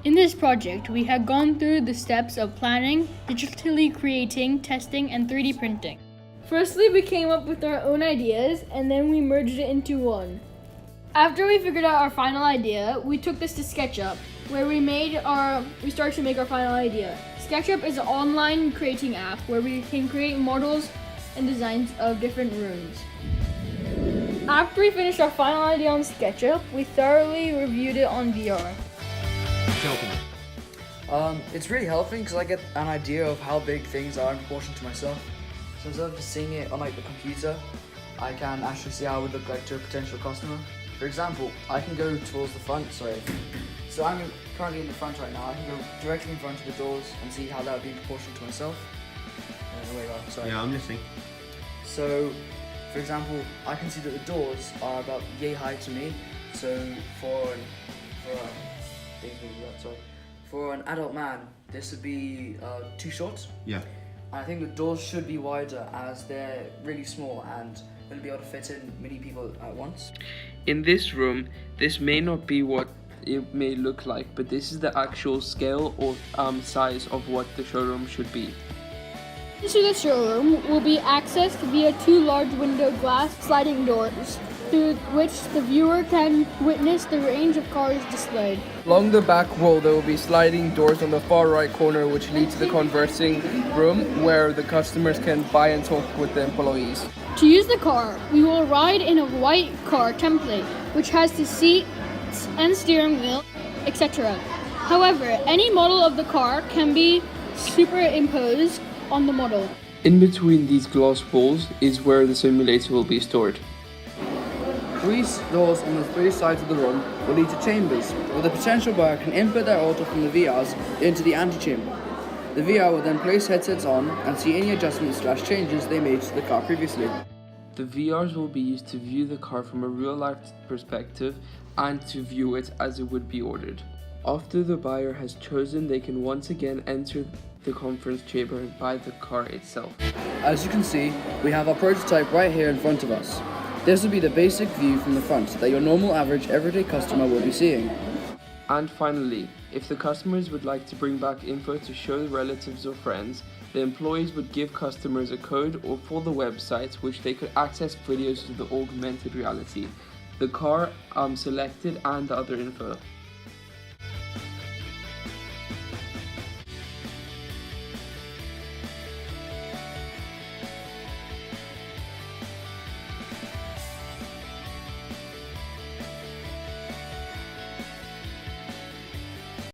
In this project, we had gone through the steps of planning, digitally creating, testing, and 3D printing. Firstly, we came up with our own ideas, and then we merged it into one. After we figured out our final idea, we took this to SketchUp, where we started to make our final idea. SketchUp is an online creating app where we can create models and designs of different rooms. After we finished our final idea on SketchUp, we thoroughly reviewed it on VR. It's really helping because I get an idea of how big things are in proportion to myself. So instead of just seeing it on the computer, I can actually see how it would look like to a potential customer. For example, I can go towards the front, So I'm currently in the front right now. I can go directly in front of the doors and see how that would be in proportion to myself. Yeah, I'm listening. So, for example, I can see that the doors are about yay high to me. So for an adult man, this would be too short. Yeah. I think the doors should be wider as they're really small and wouldn't be able to fit in many people at once. In this room, this may not be what it may look like, but this is the actual scale or size of what the showroom should be. Into the showroom will be accessed via 2 large window glass sliding doors, through which the viewer can witness the range of cars displayed. Along the back wall, there will be sliding doors on the far right corner which lead to the conversing room where the customers can buy and talk with the employees. To use the car, we will ride in a white car template, which has the seats and steering wheel, etc. However, any model of the car can be superimposed on the model. In between these glass walls is where the simulator will be stored. 3 doors on the 3 sides of the room will lead to chambers, where the potential buyer can input their order from the VRs into the antechamber. The VR will then place headsets on and see any adjustments/changes they made to the car previously. The VRs will be used to view the car from a real-life perspective and to view it as it would be ordered. After the buyer has chosen, they can once again enter the conference chamber and buy the car itself. As you can see, we have our prototype right here in front of us. This will be the basic view from the front that your normal average everyday customer will be seeing. And finally, if the customers would like to bring back info to show the relatives or friends, the employees would give customers a code or for the website which they could access videos of the augmented reality, the car selected and the other info.